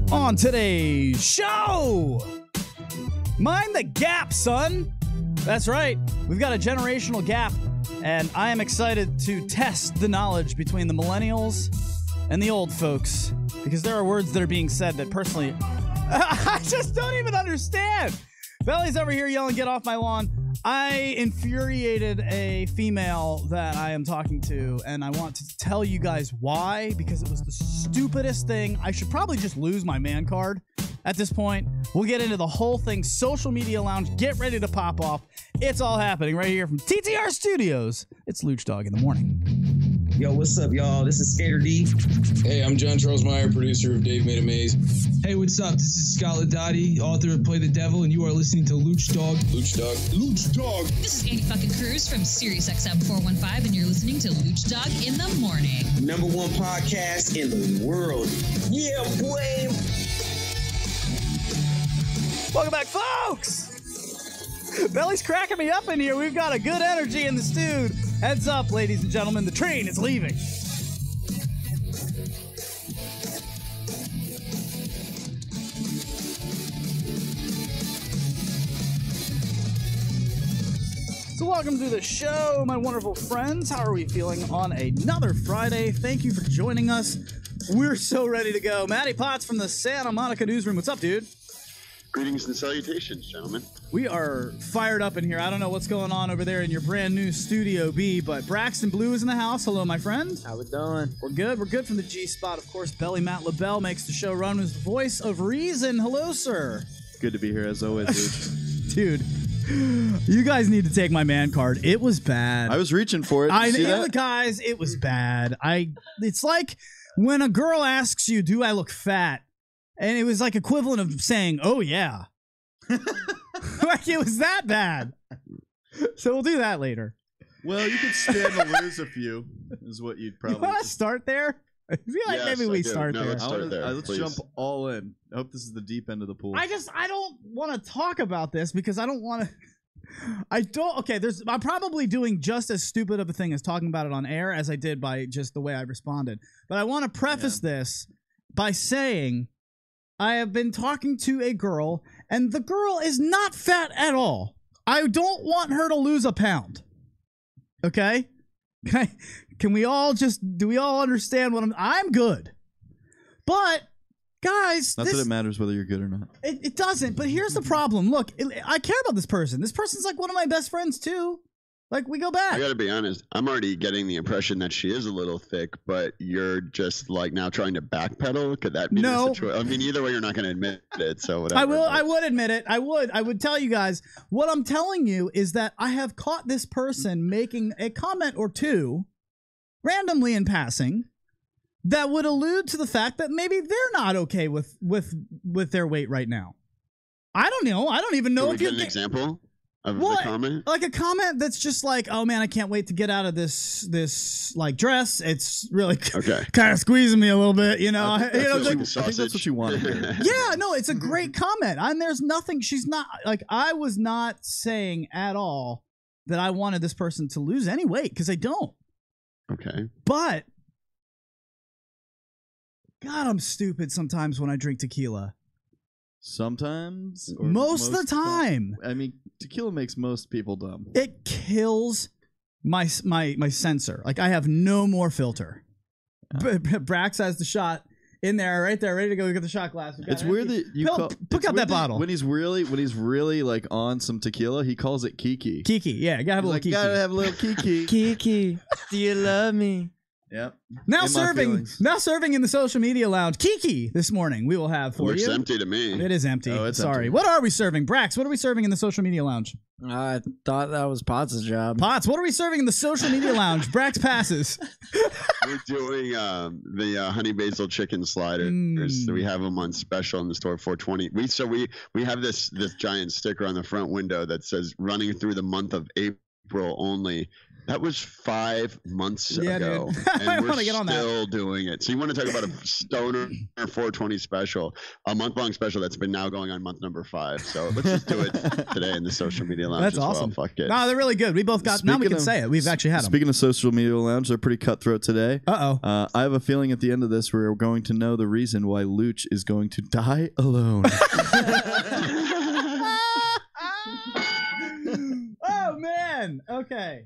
On today's show, mind the gap, son. That's right. We've got a generational gap, and I am excited to test the knowledge between the millennials and the old folks, because there are words that are being said that personally, I just don't even understand. Belly's over here yelling, "Get off my lawn." I infuriated a female that I am talking to, and I want to tell you guys why, because it was the stupidest thing. I should probably just lose my man card at this point. We'll get into the whole thing. Social Media Lounge, get ready to pop off. It's all happening right here from TTR Studios. It's Luch Dog in the morning. Yo, what's up, y'all? This is Skater D. Hey, I'm John Charles Meyer, producer of Dave Made a Maze. Hey, what's up? This is Scott Ladotti, author of Play the Devil, and you are listening to Luch Dog. Luch Dog. Luch Dog. This is Andy fucking Cruz from SiriusXM 415, and you're listening to Luch Dog in the morning. #1 podcast in the world. Yeah, boy. Welcome back, folks. Belly's cracking me up in here. We've got a good energy in the stew. Heads up, ladies and gentlemen. The train is leaving. So welcome to the show, my wonderful friends. How are we feeling on another Friday? Thank you for joining us. We're so ready to go. Matty Potts from the Santa Monica newsroom. What's up, dude? Greetings and salutations, gentlemen. We are fired up in here. I don't know what's going on over there in your brand new Studio B, but Braxton Blue is in the house. Hello, my friend. How we doing? We're good. We're good from the G spot. Of course, Belly Matt LaBelle makes the show run as the voice of reason. Hello, sir. Good to be here as always, Luch. Dude, you guys need to take my man card. It was bad. I was reaching for it. I See know, that? guys. It was bad. It's like when a girl asks you, "Do I look fat?" And it was like equivalent of saying, "Oh yeah." Like it was that bad. So we'll do that later. Well, you could stand to lose a few, is what you'd probably. You want to start there? I feel like Yes, maybe we I do. start No, there. let's start there, Let's please. jump all in. I hope this is the deep end of the pool. I don't want to talk about this because I don't want to. Okay, I'm probably doing just as stupid of a thing as talking about it on air as I did by just the way I responded. But I want to preface this by saying I have been talking to a girl, and the girl is not fat at all. I don't want her to lose a pound. Okay? Can we all do we all understand what I'm good. But, guys, Not that it matters whether you're good or not. it doesn't, but here's the problem. Look, I care about this person. This person's like one of my best friends, too. Like, we go back. I gotta be honest, I'm already getting the impression that she is a little thick, but you're just like now trying to backpedal. Could that be the situation? I mean, either way, you're not gonna admit it, so whatever. I would admit it. I would tell you guys. What I'm telling you is that I have caught this person making a comment or two, randomly in passing, that would allude to the fact that maybe they're not okay with their weight right now. I don't know. I don't even know Can if we you get an example of the comment? Like a comment that's just like, "Oh man, I can't wait to get out of this like dress. It's really kind of squeezing me a little bit, you know." I think that's what you want to hear. Yeah, no, it's a great comment. And there's nothing. She's not like, I was not saying at all that I wanted this person to lose any weight, because I don't. Okay. But God, I'm stupid sometimes when I drink tequila. Sometimes? Or most of the time. I mean, tequila makes most people dumb. It kills my sensor. Like, I have no more filter. Brax has the shot in there, right there, ready to go. We got the shot glass. It's weird that you pick up that bottle. When he's really like on some tequila, he calls it Kiki. Kiki, yeah, gotta have a little Kiki. Gotta have a little Kiki. Kiki, do you love me? Yep. Now serving in the Social Media Lounge, Kiki this morning we will have for you. Looks empty to me. It is empty. Oh, it's Sorry. empty. What are we serving? Brax, what are we serving in the Social Media Lounge? I thought that was Potts' job. Potts, what are we serving in the Social Media Lounge? Brax passes. We're doing the honey basil chicken sliders. So we have them on special in the store, $4.20. We have this giant sticker on the front window that says "running through the month of April only." That was 5 months Yeah, ago, dude. and we're get on still doing it. So you want to talk about a stoner 420 special, a month-long special that's been now going on month number 5. So let's just do it today in the social media lounge. That's as awesome. Well. Fuck it. No, they're really good. We both got. Now we can say it. We've actually had them. Speaking of social media lounge, they're pretty cutthroat today. Uh-oh. I have a feeling at the end of this we're going to know the reason why Luch is going to die alone. Oh man. Okay.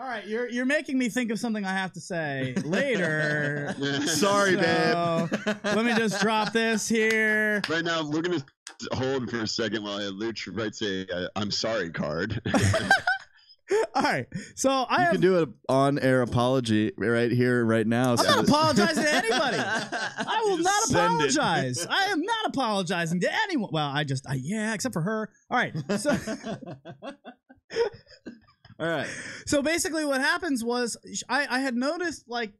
All right. You're making me think of something I have to say later. Sorry, babe. Let me just drop this here. Right now, we're gonna hold for a second while Luch writes a "I'm sorry" card. All right. So you can do an on-air apology right here, right now. I'm not apologizing to anybody. I will not apologize. I am not apologizing to anyone. Well, yeah, except for her. All right. So, all right. So basically, what happens was I had noticed, like,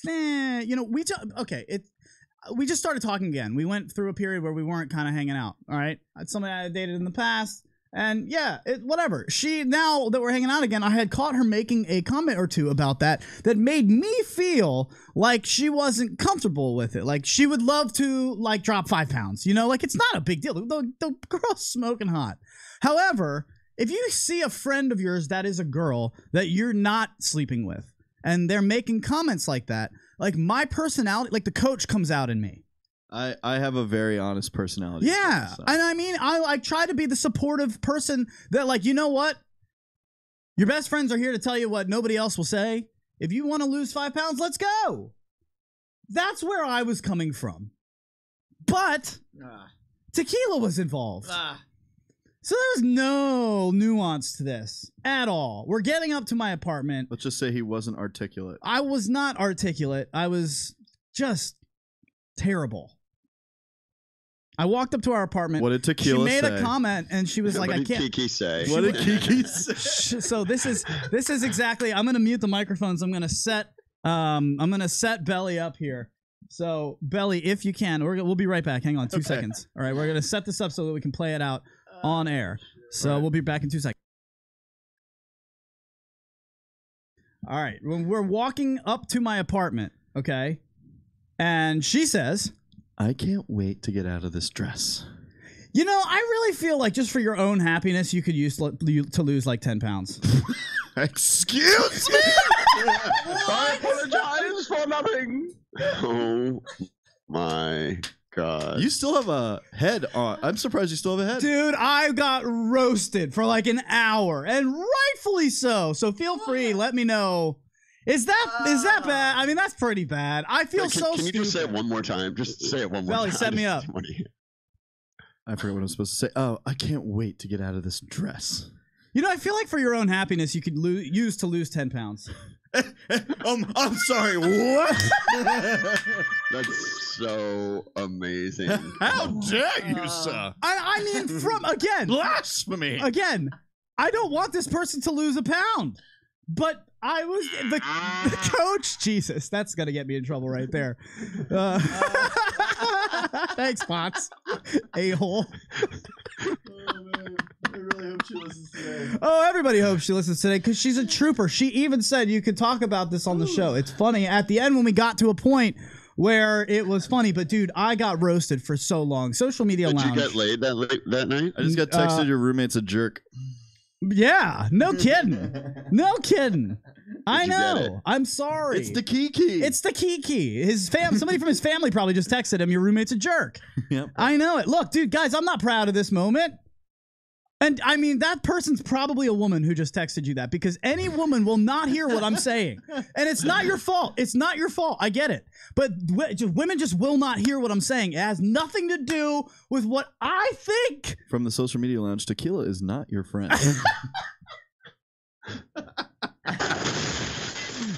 you know, we just started talking again. We went through a period where we weren't kind of hanging out. All right. Somebody I had dated in the past. And yeah, whatever. Now that we're hanging out again, I had caught her making a comment or two about that made me feel like she wasn't comfortable with it. Like she would love to like drop 5 pounds, you know, like it's not a big deal. The girl's smoking hot. However, if you see a friend of yours that is a girl that you're not sleeping with and they're making comments like that, like my personality, like the coach comes out in me. I have a very honest personality. Yeah. So. And I mean, I like try to be the supportive person that like, you know what? Your best friends are here to tell you what nobody else will say. If you want to lose 5 pounds, let's go. That's where I was coming from. But tequila was involved. So there's no nuance to this at all. We're getting up to my apartment. Let's just say he wasn't articulate. I was not articulate. I was just terrible. I walked up to our apartment. What did tequila say? She made a comment and she was like, What I did can't. Kiki say? What did Kiki say? So this is exactly. I'm gonna mute the microphones. I'm gonna set Belly up here. So Belly, if you can, we'll be right back. Hang on 2 seconds. All right, we're gonna set this up so that we can play it out on air. So we'll be back in 2 seconds. All right, when we're walking up to my apartment, okay, and she says, I can't wait to get out of this dress. You know, I really feel like just for your own happiness, you could use to lose like 10 pounds. Excuse me? I apologize for nothing. Oh my God. You still have a head on. I'm surprised you still have a head. Dude, I got roasted for like an hour, and rightfully so. So feel free, let me know. Is that bad? I mean, that's pretty bad. I feel so stupid. Can you just say it one more time? Just say it one more Belly, time. set me up. I forgot what I'm supposed to say. Oh, I can't wait to get out of this dress. You know, I feel like for your own happiness, you could use to lose 10 pounds. I'm sorry, what? That's so amazing. How dare you, sir? I mean, from, again. Blasphemy. Again, I don't want this person to lose a pound. But I was the coach. Jesus, that's gonna get me in trouble right there. Thanks, Fox. A-hole. I really hope she listens today. Oh, everybody hopes she listens today because she's a trooper. She even said you could talk about this on the show. It's funny. At the end when we got to a point where it was funny, but dude, I got roasted for so long. Social media lounge. Did you get laid that night? I just got texted your roommate's a jerk. Yeah, no kidding. No kidding. I know. I'm sorry. It's the Kiki. It's the Kiki. Somebody from his family probably just texted him, your roommate's a jerk. Yep. I know it. Look, dude, guys, I'm not proud of this moment. And I mean, that person's probably a woman who just texted you that because any woman will not hear what I'm saying. And it's not your fault. It's not your fault. I get it. But women just will not hear what I'm saying. It has nothing to do with what I think. From the social media lounge, tequila is not your friend.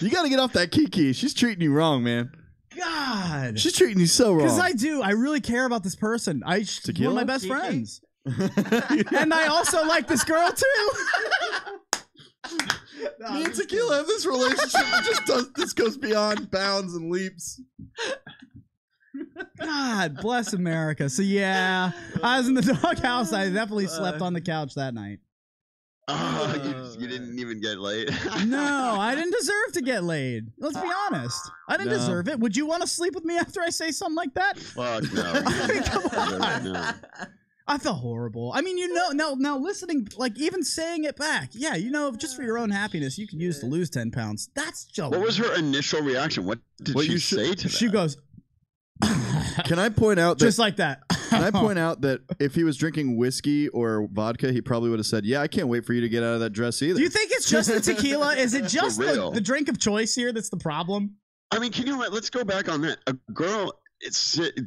You got to get off that Kiki. She's treating you wrong, man. God. She's treating you so wrong. Because I do. I really care about this person. She's one of my best friends. And I also like this girl too. Me and Tequila have this relationship that this goes beyond bounds and leaps. God bless America. So yeah, I was in the doghouse. I definitely slept on the couch that night. You didn't even get laid. No, I didn't deserve to get laid. Let's be honest. I didn't deserve it. Would you want to sleep with me after I say something like that? Fuck no. I mean, come on. No. I felt horrible. I mean, now listening, like even saying it back, yeah, just for your own happiness, you could use to lose 10 pounds. That's just. What was her initial reaction? What did she say to that? She goes. Can I point out that just like that? Can I point out that if he was drinking whiskey or vodka, he probably would have said, "Yeah, I can't wait for you to get out of that dress either." Do you think it's just the tequila? Is it just the drink of choice here that's the problem? I mean, let's go back on that. A girl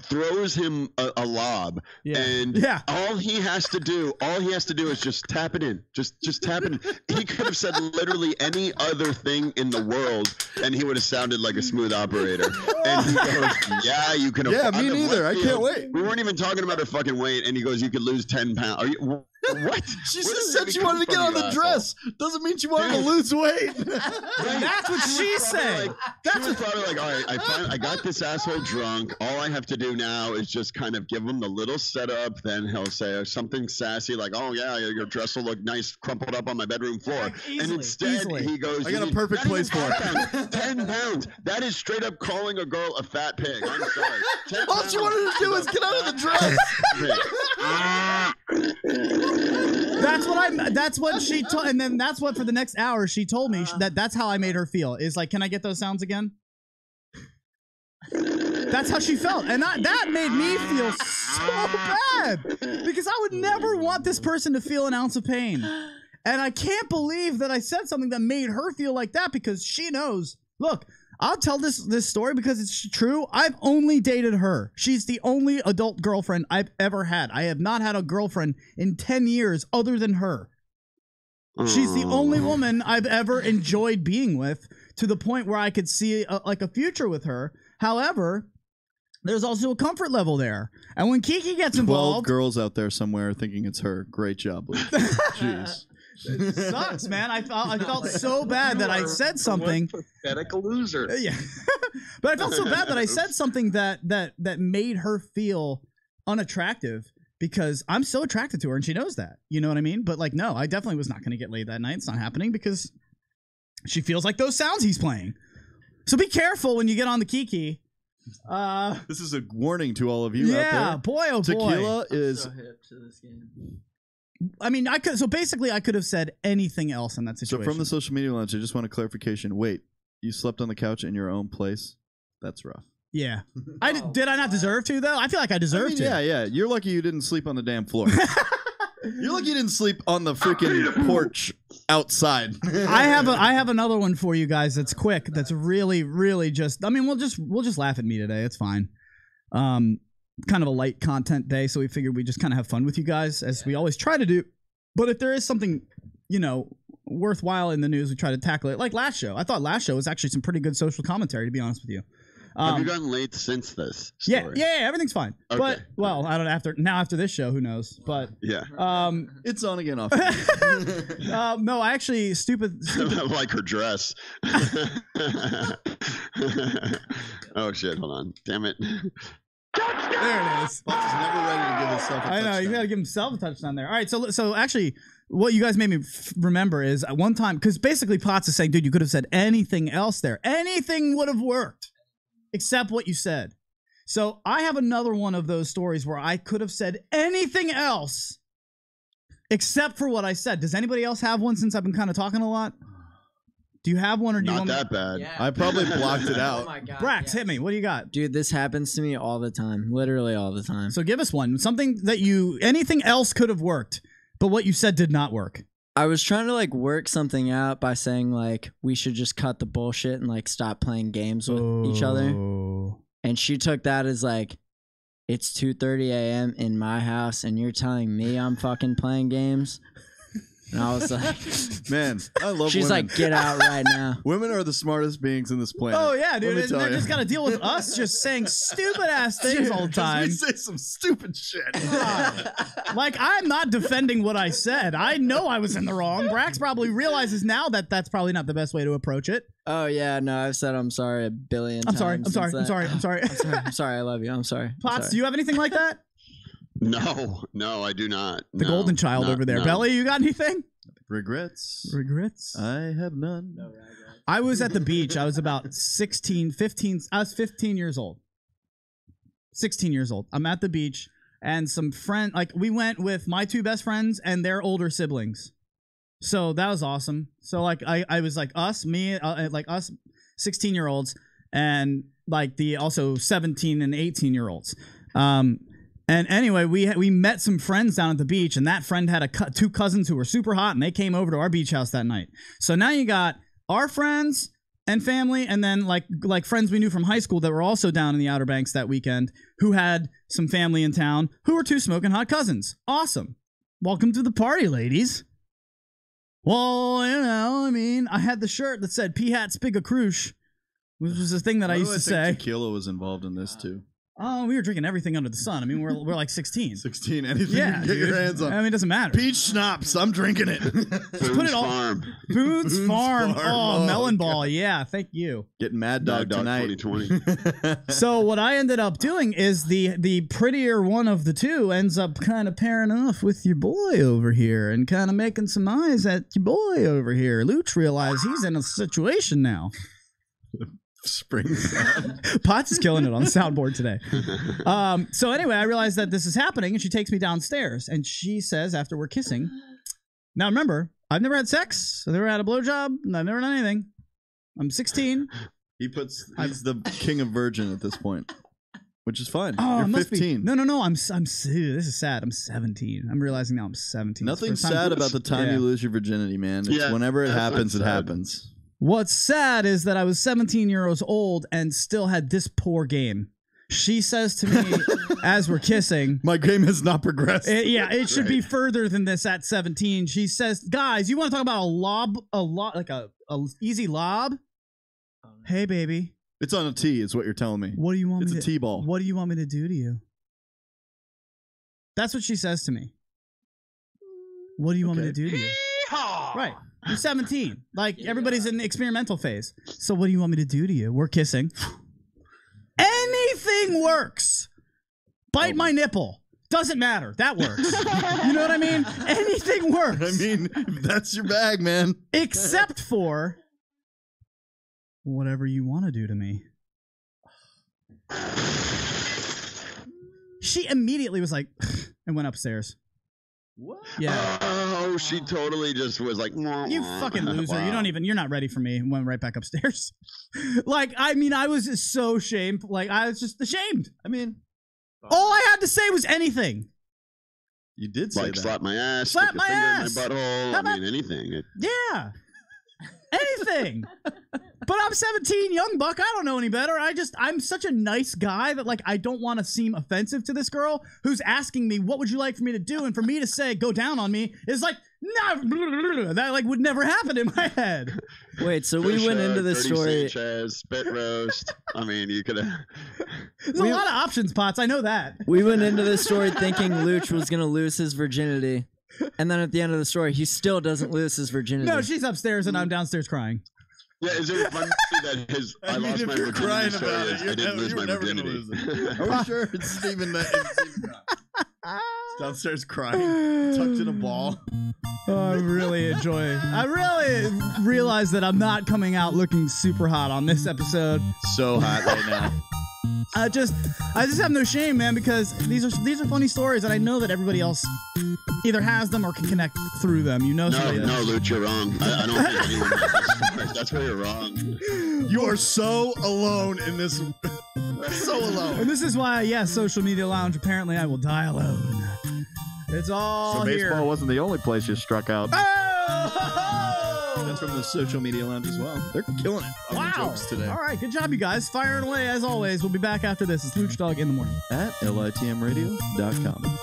throws him a lob, and all he has to do is just tap it in. Just tap it in. He could have said literally any other thing in the world, and he would have sounded like a smooth operator. And he goes, "Yeah, you can." Yeah, me neither. I can't wait. We weren't even talking about her fucking weight, and he goes, "You could lose 10 pounds." Are you? What? She just said she wanted to get on the dress. Doesn't mean she wanted to lose weight. That's what she said. She was probably like, all right, I got this asshole drunk. All I have to do now is just kind of give him the little setup. Then he'll say something sassy like, "Oh yeah, your dress will look nice crumpled up on my bedroom floor." And instead he goes, "I got a perfect place for it." 10 pounds. That is straight up calling a girl a fat pig. I'm sorry. All she wanted to do was get out of the dress. That's what she told, and then that's what for the next hour she told me that's how I made her feel. Is like, can I get those sounds again? That's how she felt, and that made me feel so bad because I would never want this person to feel an ounce of pain, and I can't believe that I said something that made her feel like that because she knows. Look, I'll tell this story because it's true. I've only dated her. She's the only adult girlfriend I've ever had. I have not had a girlfriend in 10 years other than her. She's the only woman I've ever enjoyed being with to the point where I could see a future with her. However, there's also a comfort level there. And when Kiki gets involved... 12 girls out there somewhere thinking it's her. Great job, Luke. Jeez. It sucks, man. I felt so bad that I said something. Pathetic loser. Yeah, but I felt so bad that I said something that made her feel unattractive because I'm so attracted to her and she knows that. You know what I mean? But like, no, I definitely was not going to get laid that night. It's not happening because she feels like those sounds he's playing. So be careful when you get on the Kiki. This is a warning to all of you out there. Yeah, boy, oh boy. Tequila is. So hip to this game. I mean, I could have said anything else in that situation. So from the social media launch, I just want a clarification. Wait, you slept on the couch in your own place? That's rough. Yeah. Did I not deserve to, though? I feel like I deserved to. Yeah. You're lucky you didn't sleep on the damn floor. You're lucky you didn't sleep on the freaking porch outside. I have another one for you guys that's quick. That's really, really just... I mean, we'll just laugh at me today. It's fine. Kind of a light content day, so we figured we'd just kind of have fun with you guys, as we always try to do. But if there is something, worthwhile in the news, we try to tackle it. Like last show. I thought last show was actually some pretty good social commentary, to be honest with you. Have you gotten laid since this story? Yeah, everything's fine. Okay. But, well, I don't know. After this show, who knows? But yeah. It's on again off. No, I actually stupid. Like her dress. Oh shit, hold on. Damn it. There it is. Fox is never ready to give himself a touchdown. I know, you got to give himself a touchdown there. All right, so actually, what you guys made me remember is at one time, because basically Potts is saying, dude, you could have said anything else there. Anything would have worked except what you said. So I have another one of those stories where I could have said anything else except for what I said. Does anybody else have one since I've been kind of talking a lot? Do you have one or do you want me? Not that bad. Yeah. I probably blocked it out. Oh my God, Brax, hit me. What do you got? Dude, this happens to me all the time. Literally all the time. So give us one. Something that anything else could have worked, but what you said did not work. I was trying to work something out by saying we should just cut the bullshit and stop playing games with each other. And she took that as it's 2:30 a.m. in my house and you're telling me I'm fucking playing games? And I was like, man, I love she's women. Like, get out right now. Women are the smartest beings in this planet. Oh, yeah, dude. And they just got to deal with us just saying stupid-ass things all the time. We say some stupid shit. I'm not defending what I said. I know I was in the wrong. Brax probably realizes now that that's probably not the best way to approach it. Oh, yeah, no, I've said I'm sorry a billion times. I'm sorry. I'm sorry. I love you. I'm sorry. Potts, do you have anything like that? No, I do not. The golden child over there. Belly, you got anything? Regrets? I have none. No, I was at the beach. I was about 15 years old. 16 years old. I'm at the beach, and some friend, like, we went with my two best friends and their older siblings. So that was awesome. So, like, I was like us 16-year-olds, and like the also 17 and 18-year-olds. And anyway, we met some friends down at the beach, and that friend had two cousins who were super hot, and they came over to our beach house that night. So now you got our friends and family, and then like friends we knew from high school that were also down in the Outer Banks that weekend, who had some family in town, who were two smoking hot cousins. Awesome. Welcome to the party, ladies. Well, you know, I mean, I had the shirt that said P-Hat Spiga Crush, which was a thing that I used to say. Tequila was involved in this too. Oh, we were drinking everything under the sun. I mean, we're like 16. 16, anything you can get your hands on. I mean, it doesn't matter. Peach schnapps, I'm drinking it. Put it all. Farm. Boone's Farm. Oh, melon ball. Yeah, thank you. Getting Mad Dog tonight. 2020. So what I ended up doing is the prettier one of the two ends up kind of pairing off with your boy over here and kind of making some eyes at your boy over here. Luch realized he's in a situation now. Spring sound. Potts is killing it on the soundboard today. So anyway, I realized that this is happening, and she takes me downstairs, and she says after we're kissing, now remember, I've never had sex, I've never had a blowjob, and I've never done anything. I'm 16. He's the king of virgin at this point, which is fine. Oh, you're 15. No. This is sad. I'm 17. I'm realizing now I'm 17. Nothing sad about the time you lose your virginity, man. It's whenever it happens, it happens. What's sad is that I was 17 years old and still had this poor game. She says to me as we're kissing, my game has not progressed. It should be further than this at 17. She says, guys, you want to talk about like a easy lob? Hey, baby. It's on a tee is what you're telling me. What do you want It's a tee ball. What do you want me to do to you? That's what she says to me. What do you want me to do to you? Right. You're 17. Like, everybody's in the experimental phase. So what do you want me to do to you? We're kissing. Anything works. Bite my nipple. Doesn't matter. That works. You know what I mean? Anything works. I mean, that's your bag, man. Except for whatever you want to do to me. She immediately was like, and went upstairs. What? Yeah. Oh, she totally just was like, you fucking loser. Wow. You're not ready for me. And went right back upstairs. Like, I mean, I was so ashamed. Like, I was just ashamed. I mean, all I had to say was anything. You did say like, that. slap my ass. Slap my ass. In my butthole. I mean, anything. Yeah. Anything. But I'm 17, young buck. I don't know any better. I'm such a nice guy that, like, I don't want to seem offensive to this girl who's asking me, what would you like for me to do? And for me to say, go down on me is like, no, that like would never happen in my head. Wait, so we went into this story. Sanchez, spit roast. I mean, you could have. There's a lot of options, Potts. I know that. We went into this story thinking Luch was going to lose his virginity. And then at the end of the story, he still doesn't lose his virginity. No, she's upstairs and I'm downstairs crying. Yeah, is it funny that I lost my virginity? Crying about it, I didn't lose my virginity. Are we sure it's Stephen? Downstairs crying, tucked in a ball. Oh, I really realize that I'm not coming out looking super hot on this episode. So hot right now. I just have no shame, man, because these are funny stories, and I know that everybody else either has them or can connect through them. You know, no, Luch, you're wrong. I don't think anyone has. That's where you're wrong. You are so alone in this. So alone. And this is why, social media lounge. Apparently, I will die alone. It's all here. So baseball wasn't the only place you struck out. Oh! That's from the social media lounge as well. They're killing it on the jokes today. All right, good job, you guys. Firing away as always. We'll be back after this. It's Luch Dog in the morning at litmradio.com.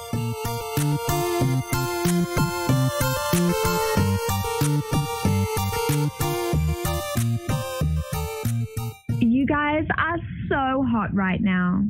You guys are so hot right now.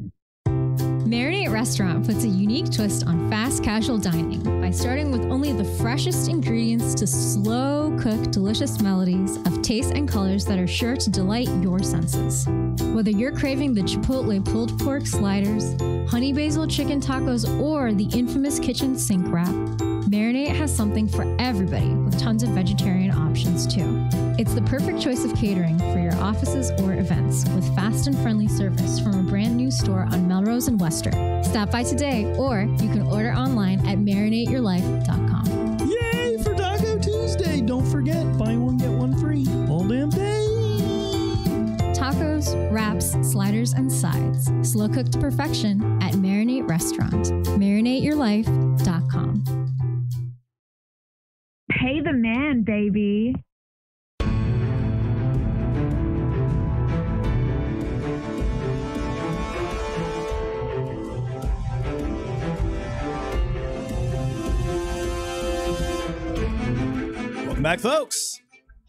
Marinate Restaurant puts a unique twist on fast casual dining by by starting with only the freshest ingredients to slow-cook delicious melodies of taste and colors that are sure to delight your senses. Whether you're craving the Chipotle pulled pork sliders, honey basil chicken tacos, or the infamous kitchen sink wrap, Marinate has something for everybody with tons of vegetarian options too. It's the perfect choice of catering for your offices or events with fast and friendly service from a brand new store on Melrose and Wester. Stop by today, or you can order online at marinateyourlife.com. Yay for Taco Tuesday! Don't forget, buy one, get one free. All damn day! Tacos, wraps, sliders, and sides. Slow cooked to perfection at Marinate Restaurant. marinateyourlife.com. Pay the man, baby. Welcome back, folks.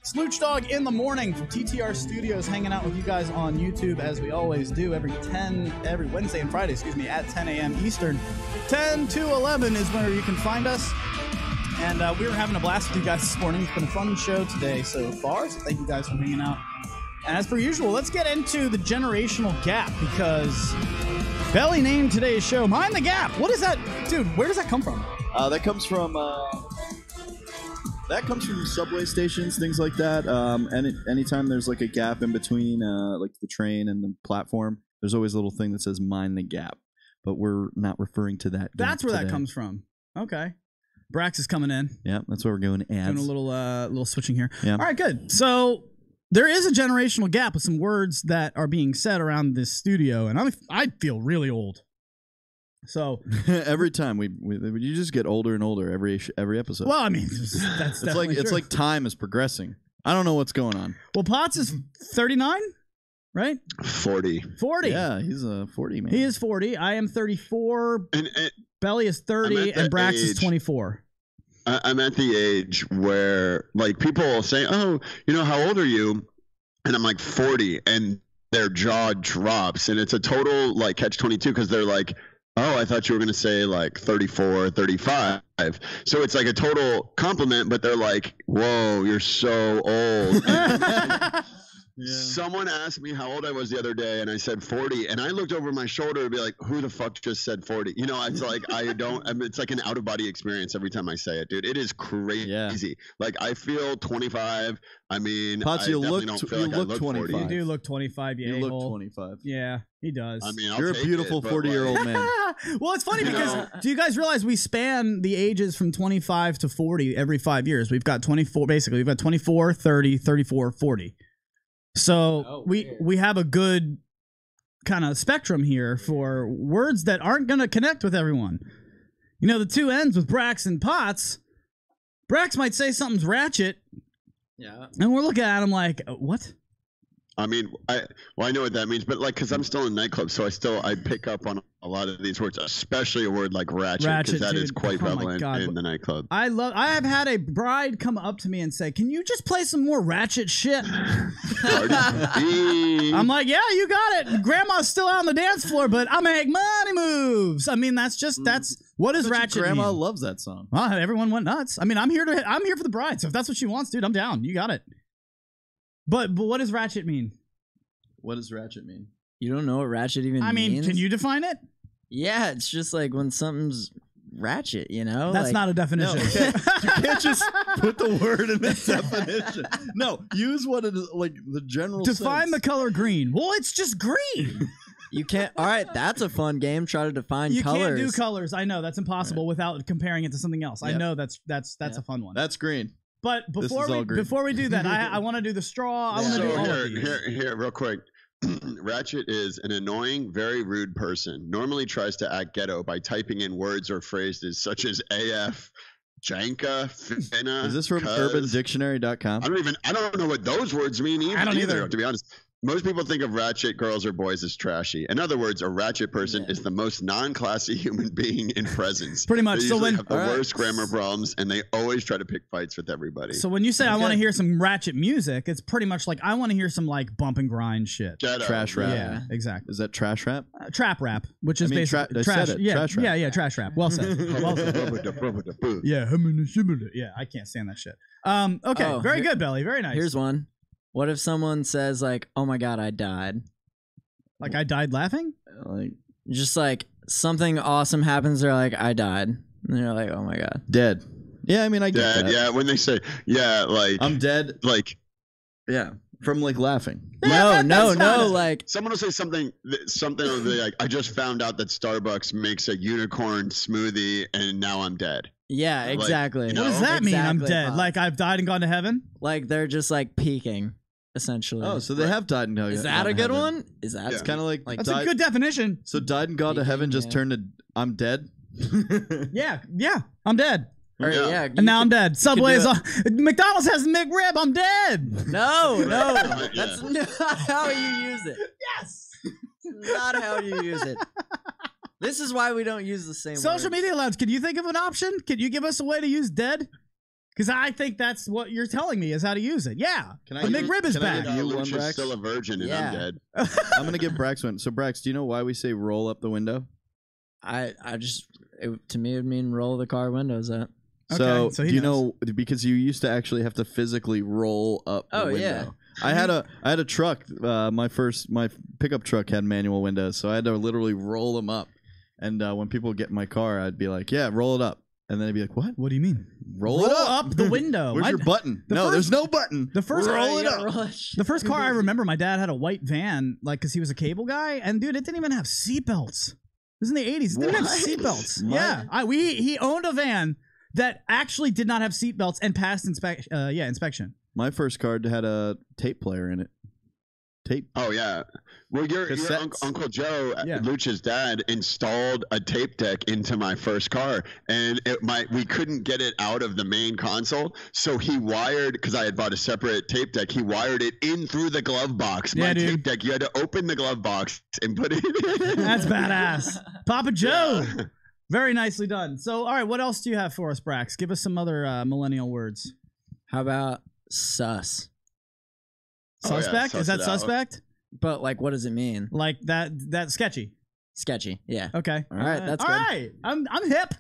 Slooch Dog in the morning from TTR Studios, hanging out with you guys on YouTube as we always do every Wednesday and Friday, at 10 a.m. Eastern. 10 to 11 is where you can find us. And we were having a blast with you guys this morning. It's been a fun show today so far, so thank you guys for hanging out. And as per usual, let's get into the generational gap, because Belly named today's show Mind the Gap. What is that? Dude, where does that come from? That comes from subway stations, things like that. Anytime there's like a gap in between like the train and the platform, there's always a little thing that says Mind the Gap. But we're not referring to that. That's where today. that comes from. Okay. Brax is coming in. Yeah, that's where we're going. Ads. Doing a little switching here. Yeah. All right, good. So there is a generational gap with some words that are being said around this studio, and I feel really old. So every time you just get older and older every episode. Well, I mean, that's definitely it's like time is progressing. I don't know what's going on. Well, Potts is 39, right? 40. 40. Yeah, he's a 40 man. He is 40. I am 34. And Belly is 30, and Brax is 24. I'm at the age where, like, people say, "Oh, how old are you?" And I'm like 40, and their jaw drops, and it's a total like catch-22 because they're like, "Oh, I thought you were going to say like 34, 35." So it's like a total compliment, but they're like, "Whoa, you're so old." Yeah. Someone asked me how old I was the other day, and I said 40, and I looked over my shoulder and be like, who the fuck just said 40? It's like, it's like an out-of-body experience every time I say it, dude. It is crazy. Yeah. Like, I feel 25. I mean, Potts, I definitely don't feel like I look 25. 40. You do look 25, you look 25. Yeah, he does. I mean, you're a beautiful 40-year-old man. Well, it's funny because do you guys realize we span the ages from 25 to 40 every 5 years? We've got 24, basically. We've got 24, 30, 34, 40. So we have a good kind of spectrum here for words that aren't going to connect with everyone. The two ends with Brax and Potts. Brax might say something's ratchet. Yeah. And we're looking at him like, what? I mean, I know what that means, but like, because I'm still in nightclubs, so I pick up on a lot of these words, especially a word like ratchet, because that is quite prevalent in the nightclub. I have had a bride come up to me and say, "Can you just play some more ratchet shit?" I'm like, "Yeah, you got it. Grandma's still out on the dance floor, but I make money moves." I mean, that's what does ratchet Grandma mean? loves that song. Well, everyone went nuts. I mean, I'm here for the bride, so if that's what she wants, dude, I'm down. You got it. But what does ratchet mean? What does ratchet mean? You don't know what ratchet even means? I mean, can you define it? Yeah, it's just like when something's ratchet, That's not a definition. No, you can't just put the word in its definition. No, use what it is, like the general Define sense. the color green. Well, it's just green. You can't. All right, that's a fun game. Try to define colors. You can't do colors. I know that's impossible without comparing it to something else. Yep. I know that's a fun one. That's green. But before we do that, I want to do the straw. I want to do all of these. Here, real quick. Ratchet is an annoying, very rude person. Normally tries to act ghetto by typing in words or phrases such as AF, Janka, Finna. Is this from UrbanDictionary.com? I don't know what those words mean either. I don't either, to be honest. Most people think of ratchet girls or boys as trashy. In other words, a ratchet person is the most non-classy human being in presence. Pretty much. They So usually when have the worst grammar problems, and they always try to pick fights with everybody. So when you say I want to hear some ratchet music, it's pretty much like I want to hear some like bump and grind shit. Trash rap. Yeah, exactly. Is that trash rap? Trap rap, which is basically I trash. said it. Yeah, Trash rap. yeah, trash rap. Well said. Well said. Yeah, yeah. I can't stand that shit. Okay, very good, Belly. Very nice. Here's one. What if someone says like, "Oh my god, I died"? Like I died laughing? Like just like something awesome happens, they're like, "I died," and they're like, "Oh my god, dead." Yeah, I mean, I get that. Yeah, when they say, "Yeah, like I'm dead," like yeah, from like laughing. No, like someone will say something will be like, "I just found out that Starbucks makes a unicorn smoothie, and now I'm dead." Yeah, exactly. Like, what does that mean? I'm Exactly, dead. Pop. Like I've died and gone to heaven? Like they're just like peaking, essentially. Oh, so they have died and gone. Is that a good one? Is that It's kind of like That's died, a good definition. So died and gone to heaven just turned to I'm dead. Yeah, I'm dead. Or, yeah, and now I'm dead. Subway's do McDonald's has McRib. I'm dead. No, that's not how you use it. Yes, not how you use it. This is why we don't use the same Social words. Media Lounge, can you think of an option? Can you give us a way to use dead? Because I think that's what you're telling me is how to use it. Yeah. The McRib is back. Luch is still a virgin and I'm dead. I'm going to give Brax one. So, Brax, do you know why we say roll up the window? To me, it would mean roll the car windows up. So do you know, because you used to actually have to physically roll up the window. Yeah. I had a truck. My pickup truck had manual windows, so I had to literally roll them up. And when people get in my car, I'd be like, "Yeah, roll it up," and then they'd be like, "What? What do you mean? Roll it up the window? Where's your button? There's no button. The first roll it up. The first car I remember, my dad had a white van, like because he was a cable guy, and dude, it didn't even have seatbelts. This is in the '80s. It didn't have seatbelts. Yeah, he owned a van that actually did not have seatbelts and passed inspection. My first car had a tape player in it. Tape. Oh yeah. Well, your Uncle Joe, Luch's dad, installed a tape deck into my first car, and we couldn't get it out of the main console, so he wired, because I had bought a separate tape deck, he wired it in through the glove box. My tape deck, you had to open the glove box and put it in. That's badass. Papa Joe. Yeah. Very nicely done. So, all right, what else do you have for us, Brax? Give us some other millennial words. How about sus? Suspect? Is that suspect? But like, what does it mean? Like that sketchy. Sketchy. Yeah. Okay. All right. That's all good. right. I'm hip.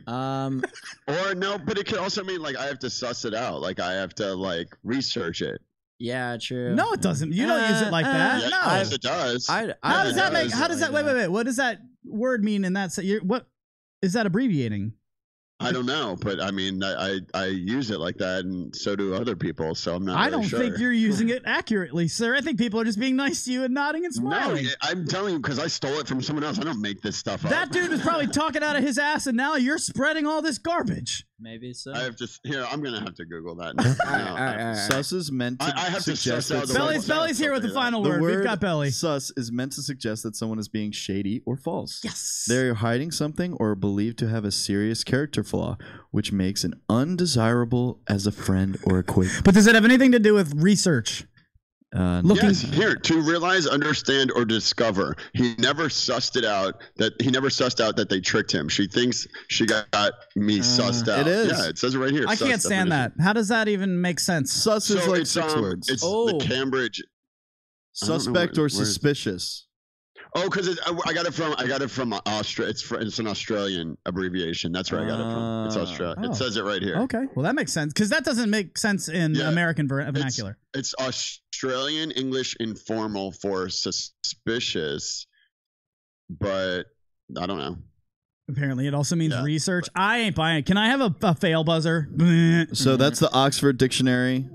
Or no, but it could also mean like I have to suss it out. Like I have to like research it. Yeah, true. No, it doesn't. You don't use it like that. Yeah, no, yes, it does. How does that make? How does that? Wait. What does that word mean in that? What is that abbreviating? I don't know, but I mean, I use it like that, and so do other people. So I'm not. I don't think you're using it accurately, sir. I think people are just being nice to you and nodding and smiling. No, I'm telling you because I stole it from someone else. I don't make this stuff up. That dude was probably talking out of his ass, and now you're spreading all this garbage. Maybe so. I have to. Here, I'm gonna have to Google that. All right. Sus is meant to. I have suggest to suss out that Belly's here with the final the word. We've got Belly. Sus is meant to suggest that someone is being shady or false. Yes. They're hiding something or believed to have a serious character flaw, which makes an undesirable as a friend or acquaintance. But does it have anything to do with research? Yes, here to realize, understand, or discover. He never sussed out that they tricked him. She thinks she got me sussed out. It is. Yeah, it says it right here. I can't stand that. How does that even make sense? Sus is like 6 words. It's the Cambridge. Suspect or suspicious. Oh, because I got it from Austria. It's an Australian abbreviation. That's where I got it from. It's Australia. It says it right here. Okay, well that makes sense because that doesn't make sense in American vernacular. It's Australian English informal for suspicious, but I don't know. Apparently, it also means research. I ain't buying it. Can I have a fail buzzer? So that's the Oxford Dictionary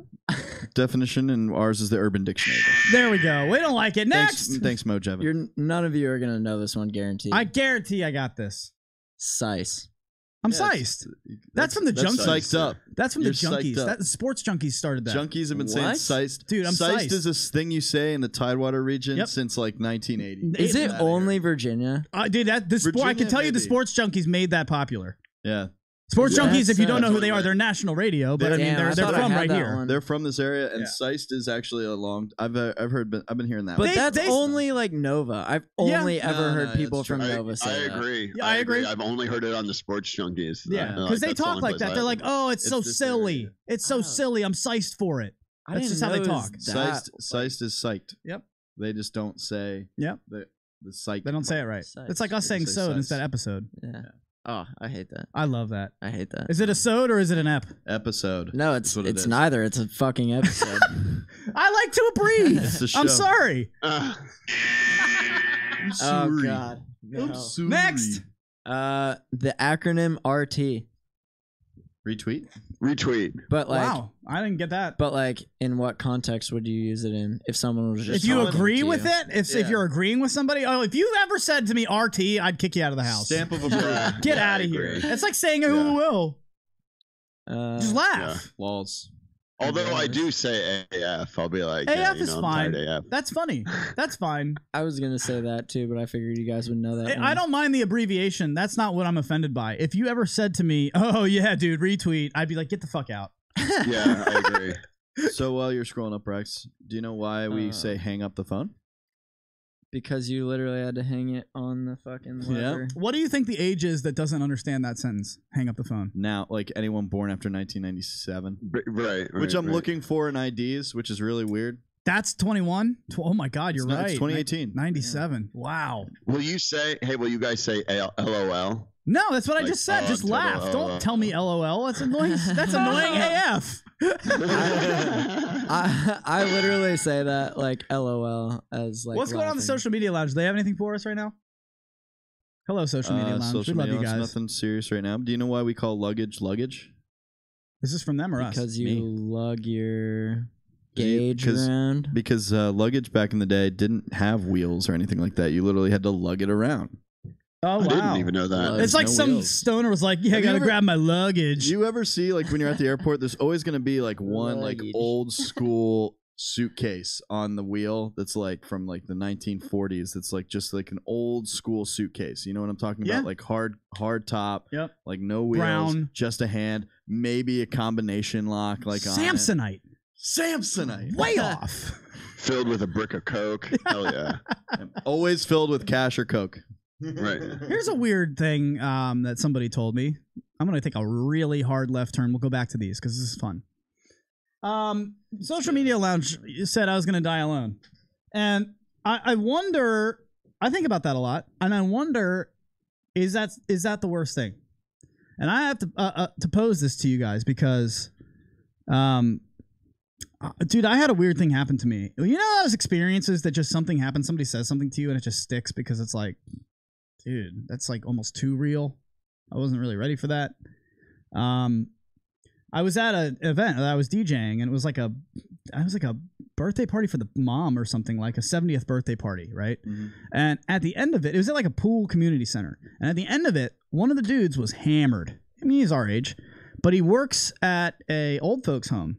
definition, and ours is the Urban Dictionary definition. There we go. We don't like it. Next. Thanks Mo Jevin. None of you are gonna know this one, guaranteed. I guarantee I got this. Sice. I'm sized. That's from the Junkies. Psyched up. That's from the Junkies. That Sports Junkies started that. Junkies have been saying sized. Dude, I'm sized. Sized is a thing you say in the Tidewater region since like 1980. Is it only Virginia? Dude, I can tell you the Sports Junkies made that popular. Yeah. Sports Junkies, if you don't know who they are, they're national radio, but I mean they're from right here. One. They're from this area, and Seist is actually a long. I've been hearing that. But that's only like Nova. I've only ever heard people from Nova say that. I agree. Yeah, I agree. I've only heard it on the Sports Junkies. Yeah, because they talk like that. They're like, "Oh, it's so silly. Area. It's so silly. I'm psyched for it." That's just how they talk. Seist is psyched. Yep. They just don't say. Yep. The psych. They don't say it right. It's like us saying "sode" instead of episode. Yeah. Oh, I hate that. I love that. I hate that. Is it a sode or is it an ep? Episode. No, it's neither. It's a fucking episode. I like to breathe. I'm sorry. I'm sorry. Oh God. No. I'm sorry. Next. The acronym RT. Retweet. But like, wow, I didn't get that. But like, in what context would you use it in? If someone was just if you agree with it, if you're agreeing with somebody, if you ever said to me RT, I'd kick you out of the house. Stamp of approval. Get out of here. It's like saying who will. Just laugh. Lols. Although I do say AF, I'll be like, AF is I'm fine. AF. That's funny. That's fine. I was gonna say that too, but I figured you guys would know that. I don't mind the abbreviation. That's not what I'm offended by. If you ever said to me, "Oh yeah, dude, retweet," I'd be like, "Get the fuck out." Yeah, I agree. So while you're scrolling up, Rex, do you know why we say hang up the phone? Because you literally had to hang it on the fucking lever. Yeah. What do you think the age is that doesn't understand that sentence? Hang up the phone. Now, like anyone born after 1997. Right. Which I'm looking for in IDs, which is really weird. That's 21? Oh my God, you're right. It's 2018. 97. Yeah. Wow. Will you guys say LOL? No, that's what I just said. Just laugh. Don't tell me LOL. That's annoying. That's annoying AF. I literally say that like LOL as like. What's going on in the social media lounge? Do they have anything for us right now? Hello, social media lounge. We love you guys. Nothing serious right now. Do you know why we call luggage? Is this from them or us? Because you lug your gauge around. Because luggage back in the day didn't have wheels or anything like that. You literally had to lug it around. Oh, wow. I didn't even know that. It's like some stoner was like, I gotta grab my luggage. Do you ever see, like, when you're at the airport, there's always going to be, like, one, like, old school suitcase on the wheel that's, like, from, like, the 1940s. That's, like, just, like, an old school suitcase. You know what I'm talking about? Like, hard top. Yep. Like, no wheels. Brown. Just a hand. Maybe a combination lock, like, Samsonite. Samsonite. Way off. Filled with a brick of Coke. Hell yeah. Always filled with cash or Coke. Right. Here's a weird thing that somebody told me. I'm going to take a really hard left turn. We'll go back to these because this is fun. Social Media Lounge said I was going to die alone. And I wonder, I think about that a lot. And I wonder, is that the worst thing? And I have to pose this to you guys because, dude, I had a weird thing happen to me. You know those experiences that just something happens, somebody says something to you and it just sticks because it's like, dude, that's like almost too real. I wasn't really ready for that. I was at an event that I was DJing, and it was like a birthday party for the mom or something, like a 70th birthday party, right? Mm-hmm. And at the end of it, it was at like a pool community center. And at the end of it, one of the dudes was hammered. I mean, he's our age, but he works at a old folks home.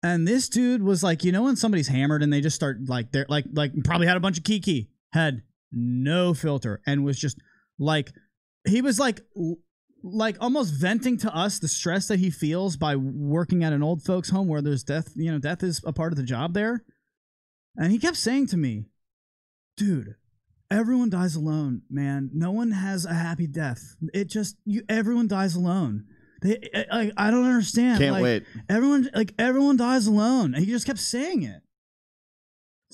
And this dude was like, you know, when somebody's hammered and they just start like, they're like probably had a bunch of kiki, had no filter, and was just like, he was like almost venting to us the stress that he feels by working at an old folks home where there's death. You know, death is a part of the job there. And he kept saying to me, dude, everyone dies alone, man. No one has a happy death. Everyone dies alone. I don't understand. Can't wait. Everyone dies alone. And he just kept saying it.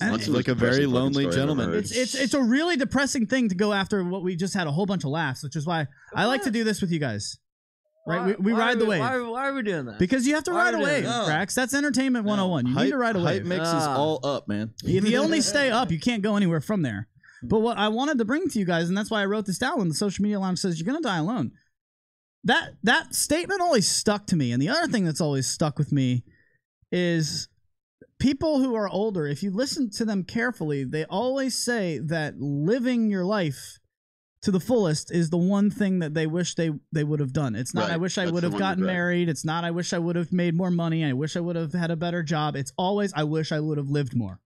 It's like a very lonely gentleman. It's a really depressing thing to go after what we just had a whole bunch of laughs, which is why I like to do this with you guys. Right? We ride the wave. Why are we doing that? Because you have to ride a wave, Brax. That's entertainment 101. You need to ride a wave. Hype mixes all up, man. If you only stay up, you can't go anywhere from there. But what I wanted to bring to you guys, and that's why I wrote this down when the social media lounge says you're going to die alone. That statement always stuck to me. And the other thing that's always stuck with me is people who are older, if you listen to them carefully, they always say that living your life to the fullest is the one thing that they wish they would have done. It's not, right. I wish I would have gotten married. It's not, I wish I would have made more money. I wish I would have had a better job. It's always, I wish I would have lived more.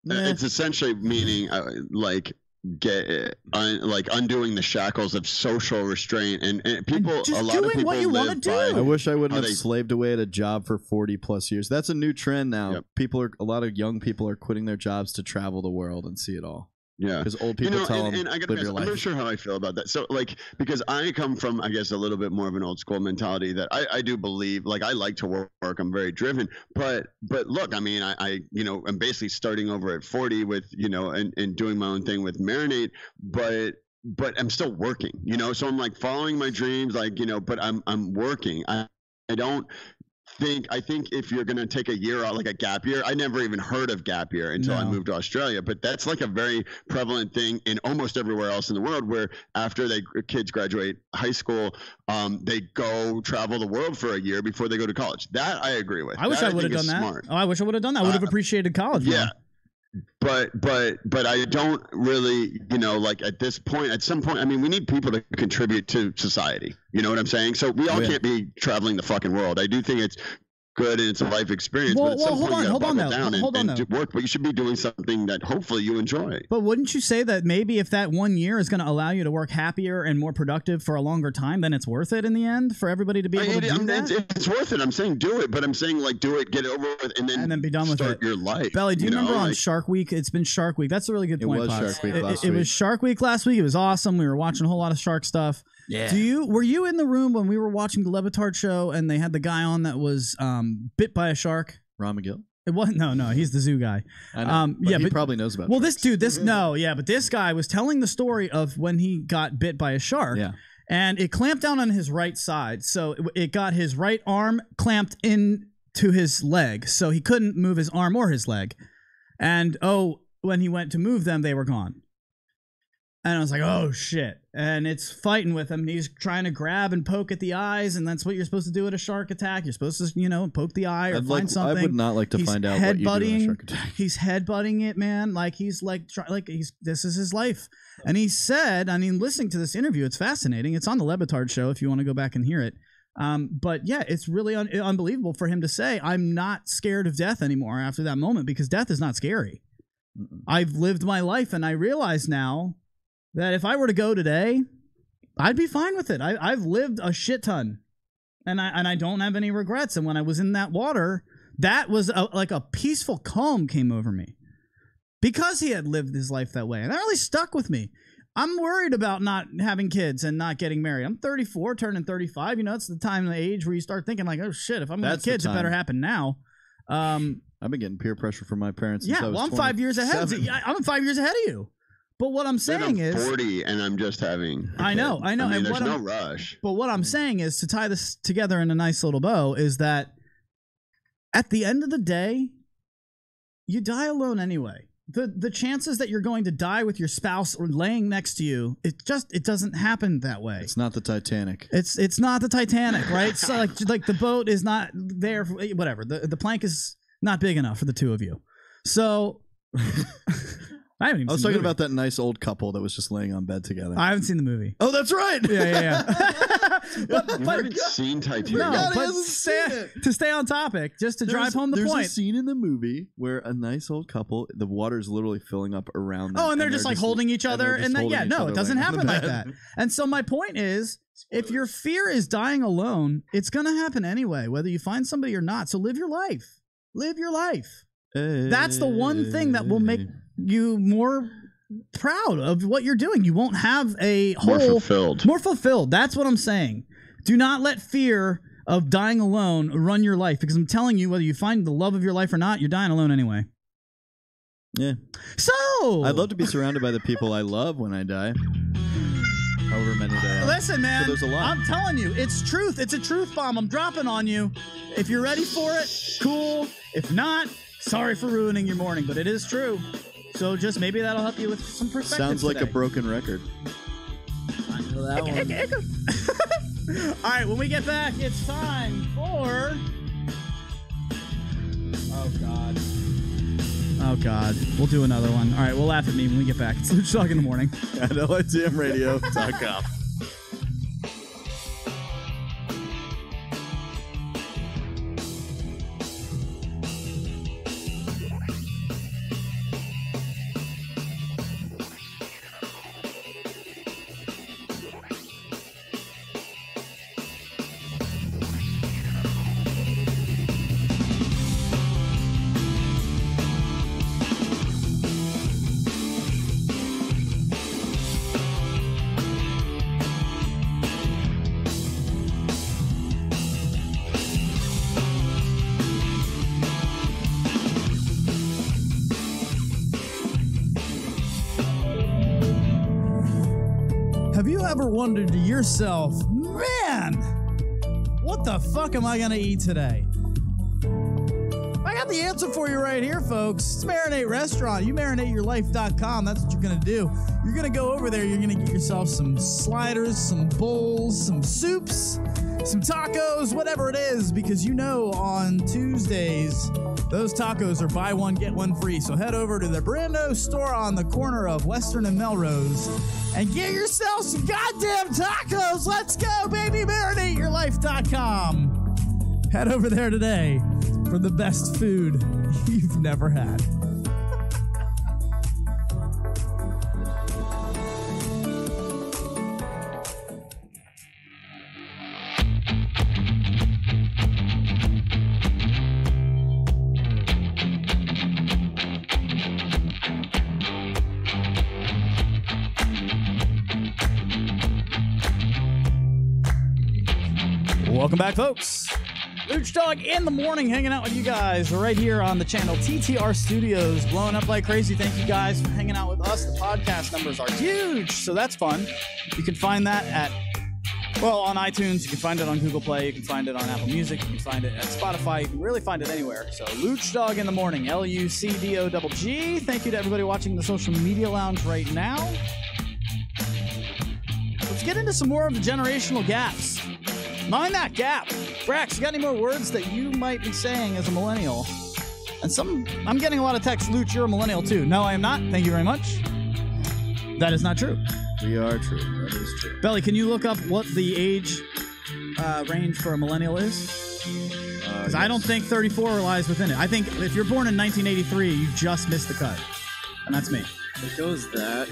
It's essentially meaning like undoing the shackles of social restraint and people. And just a lot doing of people what you want to do. I wish I wouldn't have slaved away at a job for 40+ years. That's a new trend now. Yep. A lot of young people are quitting their jobs to travel the world and see it all. Yeah, because old people tell them, I gotta live guess, your life. I'm not sure how I feel about that. So, because I come from, I guess, a little bit more of an old school mentality that I do believe, I like to work. I'm very driven. But look, I mean, I'm basically starting over at 40 with, and doing my own thing with Marinate, but I'm still working, so I'm following my dreams, but I'm working. I think if you're going to take a year out, like a gap year, I never even heard of gap year until I moved to Australia. But that's a very prevalent thing in almost everywhere else in the world, where after kids graduate high school, they go travel the world for a year before they go to college. That I agree with. I wish I would have done that. Smart. Oh, I wish I would have done that. I would have appreciated college more. Yeah. But I don't really, at some point, I mean, we need people to contribute to society. You know what I'm saying? So we all can't be traveling the fucking world. I do think it's good and it's a life experience. But at some point, you gotta buckle down and work. But you should be doing something that hopefully you enjoy. But wouldn't you say that maybe if that 1 year is going to allow you to work happier and more productive for a longer time, then it's worth it in the end for everybody to be able to do that? It's worth it. I'm saying do it, but I'm saying do it, get it over with, and then be done with start your life. Belly, do you remember on Shark Week? It's been Shark Week. That's a really good point. It was Shark Week last week. It was Shark Week last week. It was awesome. We were watching a whole lot of shark stuff. Yeah. Were you in the room when we were watching the Levitard show and they had the guy on that was bit by a shark? Ron McGill? It wasn't. No, he's the zoo guy. I know, but he probably knows about. Well, sharks. but this guy was telling the story of when he got bit by a shark. Yeah. And it clamped down on his right side, so it got his right arm clamped into his leg, so he couldn't move his arm or his leg. And when he went to move them, they were gone. And I was like, oh, shit. And it's fighting with him. He's trying to grab and poke at the eyes, and that's what you're supposed to do at a shark attack. You're supposed to, poke the eye or find something. I would not like to find out what you do in a shark attack. He's headbutting it, man. This is his life. And he said, listening to this interview, it's fascinating. It's on the Lebitard show if you want to go back and hear it. But yeah, it's really unbelievable for him to say, I'm not scared of death anymore after that moment, because death is not scary. I've lived my life, and I realize now that if I were to go today, I'd be fine with it. I've lived a shit ton, and I don't have any regrets. And when I was in that water, that was like a peaceful calm came over me because he had lived his life that way, and that really stuck with me. I'm worried about not having kids and not getting married. I'm 34, turning 35. It's the time and the age where you start thinking oh shit, if I'm going to have kids, it better happen now. I've been getting peer pressure from my parents. Since I was I'm 5 years ahead. I'm 5 years ahead of you. But what I'm saying is, 40 and I'm just having. I know. I mean, there's no rush. But what I'm saying is, to tie this together in a nice little bow, is that at the end of the day, you die alone anyway. The chances that you're going to die with your spouse or laying next to you, it doesn't happen that way. It's not the Titanic. It's not the Titanic, right? So like the boat is not there. Whatever. The plank is not big enough for the two of you. So. I was talking about that nice old couple that was just laying on bed together. I haven't seen the movie. Oh, that's right. Yeah. but I haven't seen Titanic. No, but to stay on topic, just to drive home the point. There's a scene in the movie where a nice old couple, the water is literally filling up around them. Oh, and they're just holding each other. And then, it doesn't happen like that. And so my point is, if your fear is dying alone, it's going to happen anyway, whether you find somebody or not. So live your life. Live your life. That's the one thing that will make you more proud of what you're doing. You won't have a whole more fulfilled. That's what I'm saying. Do not let fear of dying alone run your life, because I'm telling you, whether you find the love of your life or not, you're dying alone anyway. Yeah. So I'd love to be surrounded by the people I love when I die. However many there are. Listen, man, so there's a lot. I'm telling you, it's truth. It's a truth bomb I'm dropping on you. If you're ready for it, cool. If not, sorry for ruining your morning, but it is true. So just maybe that'll help you with some perspective. Sounds like a broken record. I know that one. All right, when we get back, it's time for... Oh, God. We'll do another one. All right, we'll laugh at me when we get back. It's Luch Talk in the morning. At LITMradio.com. you ever wondered to yourself, man, what the fuck am I going to eat today? I got the answer for you right here, folks. It's Marinate Restaurant. You marinateyourlife.com. That's what you're going to do. You're going to go over there. You're going to get yourself some sliders, some bowls, some soups, some tacos, whatever it is, because you know on Tuesdays, those tacos are buy one, get one free. So head over to the Brando store on the corner of Western and Melrose and get yourself some goddamn tacos. Let's go, baby. MarinateYourLife.com. Head over there today for the best food you've never had. Welcome back, folks. Luch Dog in the morning, hanging out with you guys right here on the channel TTR Studios, blowing up like crazy. Thank you guys for hanging out with us. The podcast numbers are huge, so that's fun. You can find that on iTunes. You can find it on Google Play. You can find it on Apple Music. You can find it at Spotify. You can really find it anywhere. So Luch Dog in the morning, LUCDOGG. Thank you to everybody watching the social media lounge right now. Let's get into some more of the generational gaps. Mind that gap. Brax, you got any more words that you might be saying as a millennial? And I'm getting a lot of texts. Luch, you're a millennial too. No, I am not. Thank you very much. That is not true. We are true. That is true. Belly, can you look up what the age range for a millennial is? Because I don't think 34 lies within it. I think if you're born in 1983, you just missed the cut. And that's me. It goes that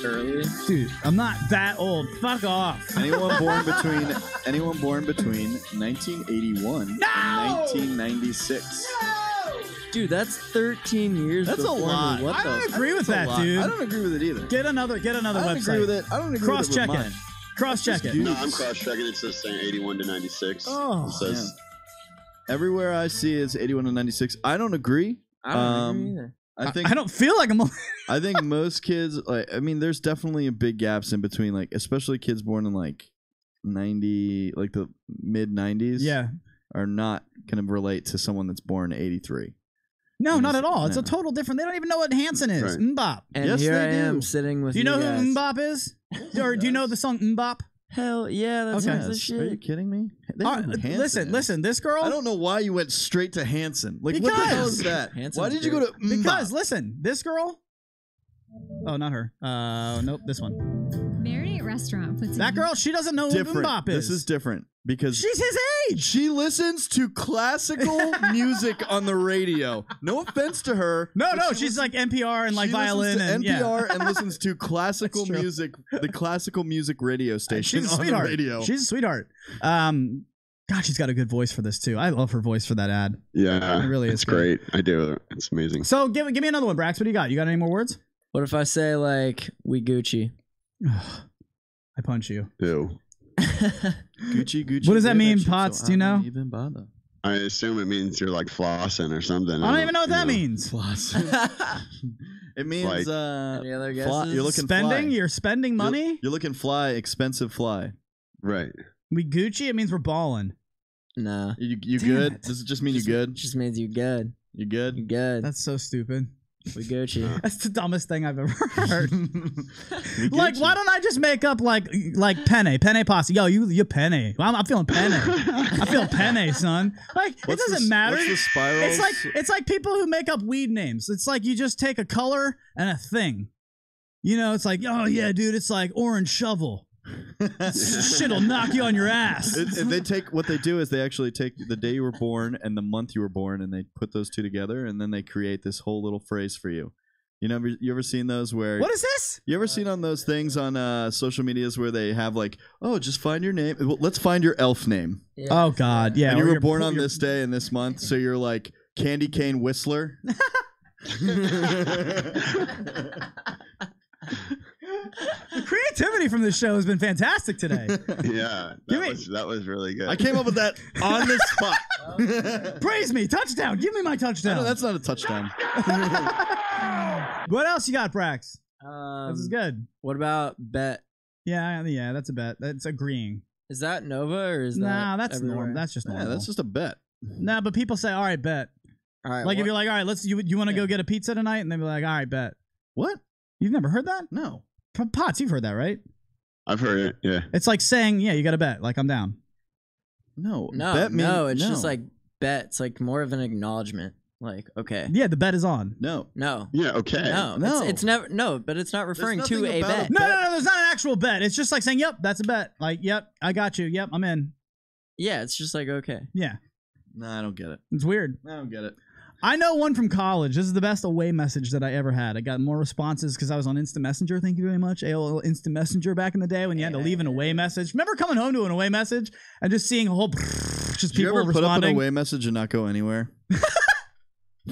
early? Dude, I'm not that old. Fuck off. Anyone born between 1981 and 1996. No! Dude, that's 13 years. That's a lot. I don't agree with that, dude. I don't agree with it either. Get another website. I don't agree with it. I don't agree with it. Cross-check it. Cross-check it. No, I'm cross-checking. It's just saying 81 to 96. Oh. It says everywhere I see is 81 to 96. I don't agree. I don't agree either. I don't feel like I think most kids, there's definitely a big gaps in between, like, especially kids born in like 90, like the mid 90s. Yeah, are not gonna relate to someone that's born in 83. No, not at all. It's a total different. They don't even know what Hanson is. Right. Mbop. And yes, here I am sitting with. Do you know guys. who Mbop is? Or do you know the song Mbop? Hell yeah, that's okay. the shit. Are you kidding me? Listen. This girl. I don't know why you went straight to Hanson. Like, because, what the hell is that? Hanson's why did you go to? Because listen, this girl. Oh, not her. Nope, this one. Marinate Restaurant puts that girl. She doesn't know what Mbop is. This is different because she's his age. She listens to classical music on the radio. No offense to her. No, she's like NPR and like violin and NPR and listens to classical music, the classical music radio station she's a on sweetheart. the radio. She's a sweetheart. God, she's got a good voice for this too. I love her voice for that ad. Yeah, it really is. It's great. I do. It's amazing. So give me another one, Brax. What do you got? You got any more words? What if I say like we Gucci? I punch you. Ew. Gucci. What does that mean, Potts? Do you know? Even bother. I assume it means you're like flossing or something. I don't even know what that means. Flossing. It means like, any other guesses? You're looking spending. fly. You're spending money. You're looking fly, expensive fly. Right. We Gucci. It means we're balling. Nah. You good? Does it just mean you good? Just means you good. You good? You good. That's so stupid. We Gucci. That's the dumbest thing I've ever heard. Like, why don't I just make up like penne pasta? Yo, you penne. I'm feeling penne. I feel penne, son. Like, it doesn't matter. What's the spirals? It's like people who make up weed names. It's like you just take a color and a thing. You know, it's like, oh yeah, dude, it's like orange shovel. Shit'll knock you on your ass. What they do is they actually take the day you were born and the month you were born, and they put those two together, and then they create this whole little phrase for you. You ever seen those where? What is this? You ever seen on those things on social medias where they have like, oh, just find your name. Well, let's find your elf name. Yeah. Oh God, yeah. And you were born on this day and this month, so you're like Candy Cane Whistler. The creativity from this show has been fantastic today. Yeah, that was really good. I came up with that on the spot. Praise me, touchdown! Give me my touchdown. No, that's not a touchdown. What else you got, Brax? This is good. What about bet Yeah, that's a bet. That's agreeing. Is that Nova or is that? Nah, that's everywhere? normal. That's just normal. Yeah, that's just a bet. Nah, but people say, all right, bet. All right. Like if you're like, all right, you want to go get a pizza tonight? And they'll be like, all right, bet. What? You've never heard that? No. Potts, you've heard that, right? I've heard it, yeah. It's like saying, yeah, you got to bet. Like, I'm down. No. It's just like bet. It's like more of an acknowledgement. Like, okay. Yeah, the bet is on. No. Yeah, okay. No. It's never. No, but it's not referring to a bet. No, there's not an actual bet. It's just like saying, yep, that's a bet. Like, yep, I got you. Yep, I'm in. Yeah, it's just like, okay. Yeah. No, I don't get it. It's weird. I don't get it. I know one from college. This is the best away message that I ever had. I got more responses because I was on Instant Messenger. Thank you very much. AOL Instant Messenger back in the day when you had to leave an away message. Remember coming home to an away message and just seeing a whole just Did people you ever responding? put up an away message and not go anywhere? I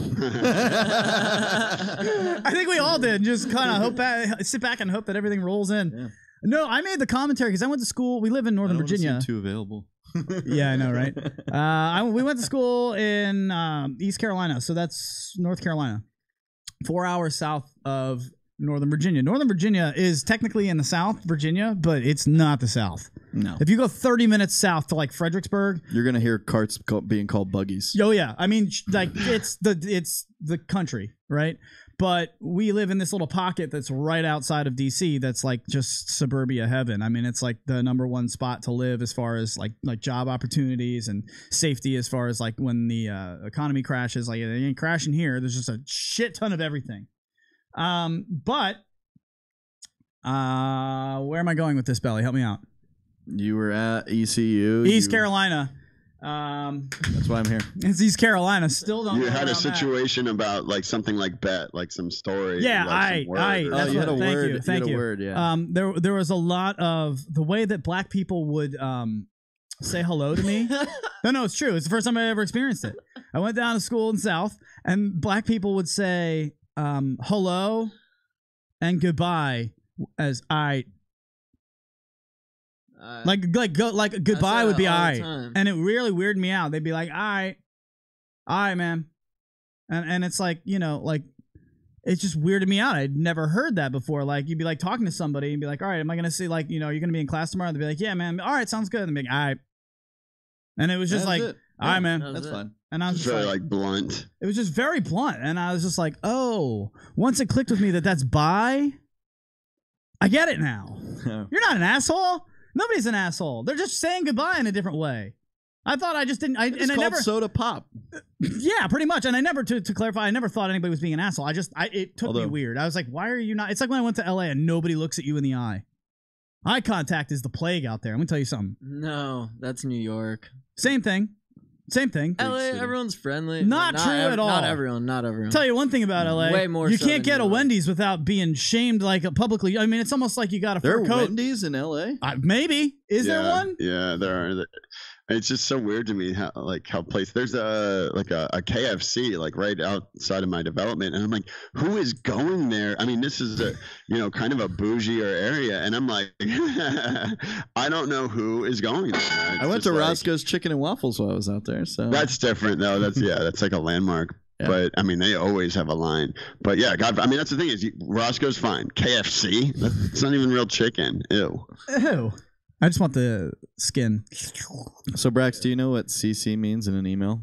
think we all did. Just kind of sit back and hope that everything rolls in. Yeah. No, I made the commentary because I went to school. We live in Northern Virginia. Too available. Yeah, I know, right? We went to school in East Carolina, so that's North Carolina, 4 hours south of Northern Virginia. Northern Virginia is technically in the South, Virginia, but it's not the South. No. If you go 30 minutes south to like Fredericksburg, you're gonna hear carts being called buggies. Oh yeah, I mean, like it's the country, right? But we live in this little pocket that's right outside of DC. That's like just suburbia heaven. I mean, it's like the #1 spot to live as far as like job opportunities and safety. As far as like when the economy crashes, like it ain't crashing here. There's just a shit ton of everything. But where am I going with this, Belly? Help me out. You were at ECU, East Carolina. That's why I'm here. It's East Carolina. Still don't. You know had where a I'm situation about like something like bet, like some story. Yeah, like that's you had a thank word. you, thank you. Word, yeah. There was a lot of the way that black people would say hello to me. No, it's true. It's the first time I ever experienced it. I went down to school in South, and black people would say hello and goodbye as I. Like goodbye would be all right, and it really weirded me out. They'd be like, all right, man, and it's like, you know, like it's just weirded me out. I'd never heard that before. Like you'd be like talking to somebody and be like, all right, am I gonna see, like, you know, you're gonna be in class tomorrow? They'd be like, yeah, man, all right, sounds good. And they'd be like, all right, and it was just like, all right, man, that's fine. And I was just very like blunt. It was just very blunt, and I was just like, oh, once it clicked with me that that's bye, I get it now. You're not an asshole. Nobody's an asshole. They're just saying goodbye in a different way. I thought I just didn't. It's called soda pop. Yeah, pretty much. And I never, to clarify, I never thought anybody was being an asshole. It took me weird. I was like, why are you not? It's like when I went to LA and nobody looks at you in the eye. Eye contact is the plague out there. I'm gonna tell you something. No, that's New York. Same thing. LA, everyone's friendly. Not true at all. Not everyone. Tell you one thing about LA. Way more. You can't get a Wendy's without being shamed like publicly. I mean, it's almost like you got a fur coat. There are Wendy's in LA? Maybe. Is there one? Yeah, there are. It's just so weird to me how there's a KFC like right outside of my development, and I'm like, who is going there? I mean, this is a kind of a bougier area, and I'm like, I don't know who is going there. I went to Roscoe's Chicken and Waffles while I was out there, so that's different though. That's like a landmark. Yeah. But I mean, they always have a line. But yeah, God, I mean, that's the thing is Roscoe's fine. KFC, it's not even real chicken. Ew. I just want the skin. So, Brax, do you know what CC means in an email?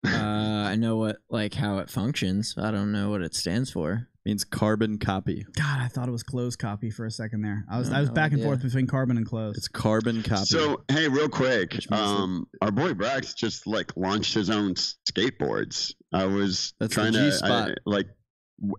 I know how it functions. I don't know what it stands for. It means carbon copy. God, I thought it was closed copy for a second there. I was back and forth between carbon and closed. It's carbon copy. So, hey, real quick, our boy Brax just launched his own skateboards. That's trying to G-spot.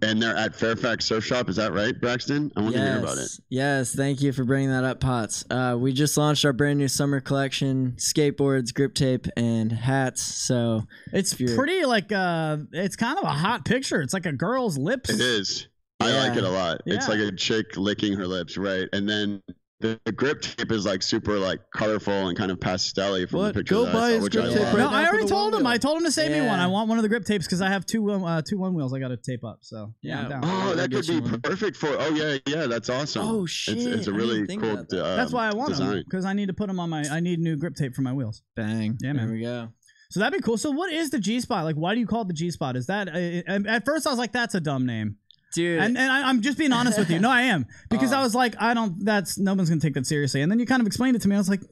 And they're at Fairfax Surf Shop. Is that right, Braxton? I want to hear about it. Yes, thank you for bringing that up, Potts. We just launched our brand new summer collection: skateboards, grip tape, and hats. So it's pretty it's kind of a hot picture. It's like a girl's lips. It is. Yeah. I like it a lot. Yeah. It's like a chick licking her lips, right? And then the grip tape is super colorful and kind of pastel-y from the picture. Go buy his grip tape right now. I already told him. I told him to save me one. I want one of the grip tapes because I have two one wheels I got to tape up. So yeah, I'm down. Oh, that could be perfect for. Oh yeah, that's awesome. Oh shit, it's a really cool. That's why I want them, because I need to put them on I need new grip tape for my wheels. Bang. Yeah, man. There we go. So that'd be cool. So what is the G spot? Like, why do you call it the G spot? Is that at first I was like, that's a dumb name. dude. And I'm just being honest with you. No, I am, because I was like, no one's gonna take that seriously. And then you kind of explained it to me. I was like,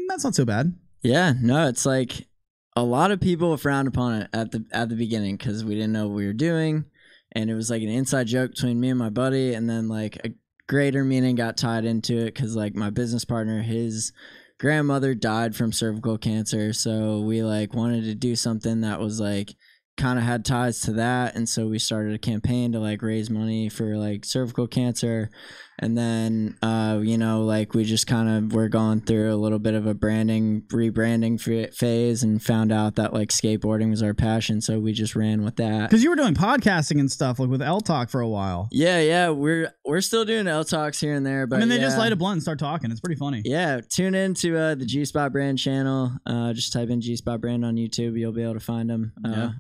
that's not so bad. Yeah, no, it's like a lot of people frowned upon it at the beginning because we didn't know what we were doing, and it was like an inside joke between me and my buddy, and then like a greater meaning got tied into it because like my business partner, his grandmother died from cervical cancer, so we like wanted to do something that was like kind of had ties to that, and so we started a campaign to like raise money for like cervical cancer. And then you know, like we just kind of were going through a little bit of a rebranding phase, and found out that like skateboarding was our passion, so we just ran with that. Because you were doing podcasting and stuff like with L Talk for a while. Yeah, we're still doing L Talks here and there, but I mean, they just light a blunt and start talking. It's pretty funny. Yeah, tune in to the G Spot Brand channel. Just type in G Spot Brand on YouTube, you'll be able to find them.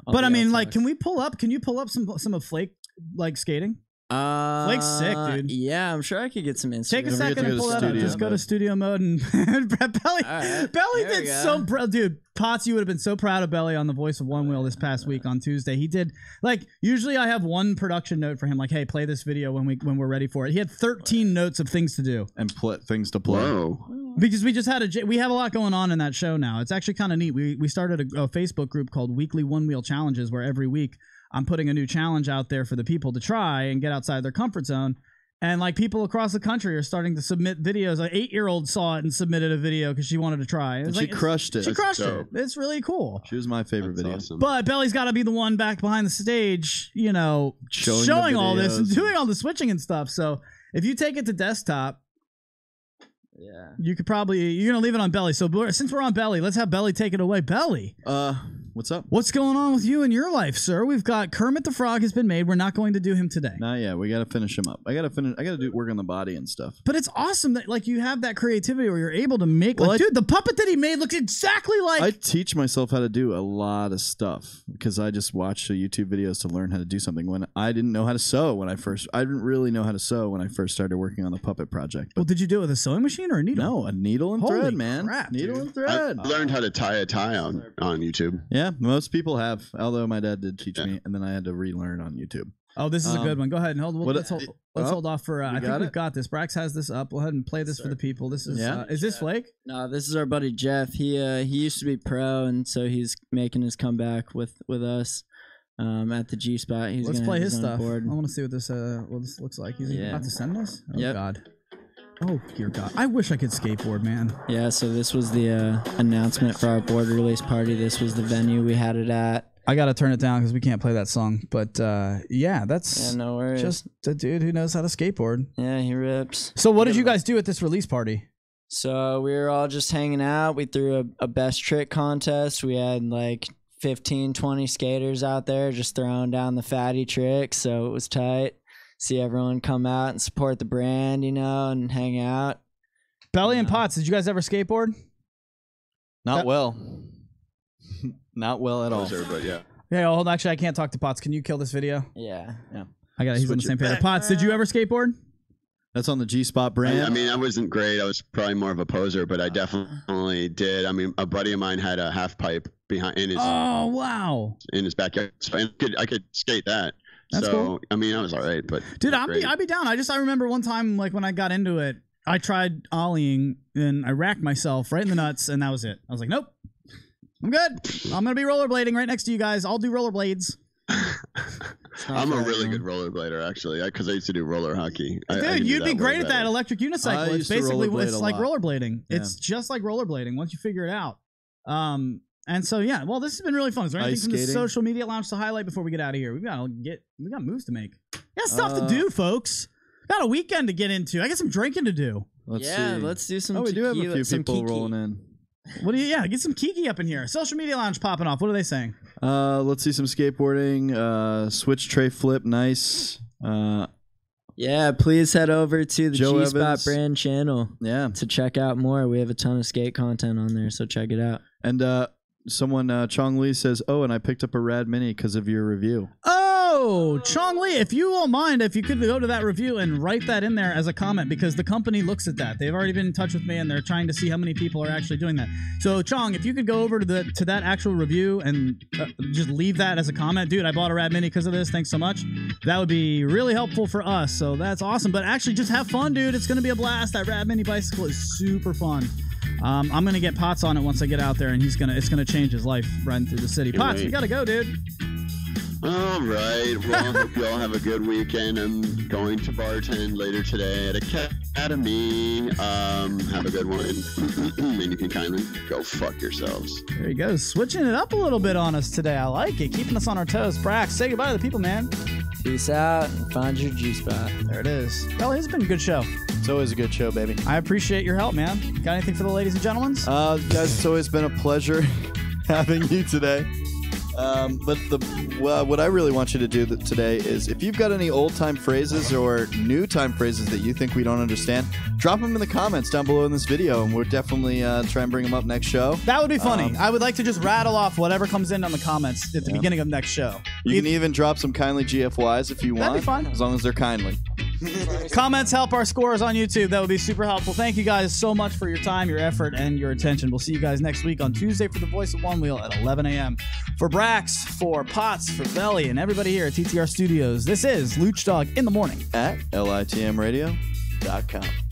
But I mean, like, can you pull up some of Flake like skating? Flake's sick, dude. Yeah, I'm sure I could get some Instagram. Take a second and pull that up. Just go to studio mode and Belly did so dude. Potts, you would have been so proud of Belly on the Voice of One Wheel this past week on Tuesday. He did like usually I have one production note for him, like, hey, play this video when we're ready for it. He had 13 notes of things to do and things to play. Whoa. Because we just had we have a lot going on in that show now. It's actually kind of neat. We started a Facebook group called Weekly One Wheel Challenges, where every week I'm putting a new challenge out there for the people to try and get outside their comfort zone. And like people across the country are starting to submit videos. An 8-year-old saw it and submitted a video because she wanted to try. And she crushed it. She crushed it. It's really cool. She was my favorite video. Awesome. But Belly's got to be the one back behind the stage, you know, showing all this and doing all the switching and stuff. So if you take it to desktop, yeah, you could you're gonna leave it on Belly. So since we're on Belly, let's have Belly take it away. Belly, what's up? What's going on with you in your life, sir? We've got Kermit the Frog has been made. We're not going to do him today. Not yet. We gotta finish him up. I gotta do work on the body and stuff. But it's awesome that like you have that creativity where you're able to make dude, the puppet that he made looks exactly like. I teach myself how to do a lot of stuff because I just watch YouTube videos to learn how to do something. When I didn't know how to sew I didn't really know how to sew when I first started working on the puppet project. Well, did you do it with a sewing machine or a needle? No, a needle and Holy thread, man. Crap, needle dude. and thread. I learned how to tie a tie on YouTube. Yeah, most people have. Although my dad did teach me, and then I had to relearn on YouTube. Oh, this is a good one. Go ahead and hold. Let's hold off for. I think we've got this. Brax has this up. Go ahead and play this for the people. This is. Is this Flake? No, this is our buddy Jeff. He used to be pro, and so he's making his comeback with us. At the G Spot. Let's play his stuff. Board. I want to see what this looks like. He's about to send us. Oh God. Oh dear God. I wish I could skateboard, man. Yeah. So this was the announcement for our board release party. This was the venue we had it at. I gotta turn it down because we can't play that song. But yeah, that's no worries. Just a dude who knows how to skateboard. Yeah, he rips. So what did you guys do at this release party? So we were all just hanging out. We threw a best trick contest. We had like 15, 20 skaters out there just throwing down the fatty tricks. So it was tight. See everyone come out and support the brand, you know, and hang out. Belly and Potts, did you guys ever skateboard? Not well. Not well at all. But yeah. Yeah, hold on. Actually, I can't talk to Potts. Can you kill this video? Yeah. I got it. He's on the same page. Potts, did you ever skateboard? That's on the G Spot brand. I mean, I wasn't great. I was probably more of a poser, but I definitely did. I mean, a buddy of mine had a half pipe in his backyard, so I could skate that. That's cool. I mean, I was all right, but dude, I'd be down. I remember one time, like when I got into it, I tried ollieing and I racked myself right in the nuts, and that was it. I was like, nope, I'm good. I'm gonna be rollerblading right next to you guys. I'll do rollerblades. I'm a really good rollerblader, actually, because I used to do roller hockey. Dude, you'd be great at that electric unicycle. It's basically like rollerblading. Yeah. It's just like rollerblading once you figure it out. And so yeah, well, this has been really fun. Is there anything from the social media lounge to highlight before we get out of here? We got moves to make. We got stuff to do, folks. Got a weekend to get into. I got some drinking to do. Let's do some. Oh, we do have a few people rolling in. What do you? Yeah, get some Kiki up in here. Social media lounge popping off. What are they saying? Let's see some skateboarding. Switch tray flip, nice. Yeah, please head over to the Joe G Spot Evans. brand channel. Yeah, to check out more. We have a ton of skate content on there, so check it out. And someone Chong Lee says, "Oh, and I picked up a rad mini because of your review." Oh, go. Chong Lee, if you won't mind, if you could go to that review and write that in there as a comment, because the company looks at that. They've already been in touch with me, and they're trying to see how many people are actually doing that. So, Chong, if you could go over to that actual review and just leave that as a comment. Dude, I bought a Rad Mini because of this. Thanks so much. That would be really helpful for us. So that's awesome. But actually, just have fun, dude. It's going to be a blast. That Rad Mini bicycle is super fun. I'm going to get Potts on it once I get out there, and it's going to change his life riding through the city. Potts, we got to go, dude. All right. Well, hope you all have a good weekend. I'm going to bartend later today at Academy. Have a good one. And you can kindly go fuck yourselves. There you go. Switching it up a little bit on us today. I like it. Keeping us on our toes. Brax, say goodbye to the people, man. Peace out and find your G-spot. There it is. Well, it's been a good show. It's always a good show, baby. I appreciate your help, man. Got anything for the ladies and gentlemen? Guys, it's always been a pleasure having you today. But what I really want you to do today is, if you've got any old-time phrases or new-time phrases that you think we don't understand, drop them in the comments down below in this video, and we'll definitely try and bring them up next show. That would be funny. I would like to just rattle off whatever comes in on the comments at the beginning of next show. You can even drop some kindly GFYs if you want. That'd be fun. As long as they're kindly. Comments help our scores on YouTube. That would be super helpful. Thank you guys so much for your time, your effort, and your attention. We'll see you guys next week on Tuesday for the Voice of One Wheel at 11 a.m. For Brax, for Potts, for Belly, and everybody here at TTR Studios, this is Luch Dog in the Morning at LITMradio.com.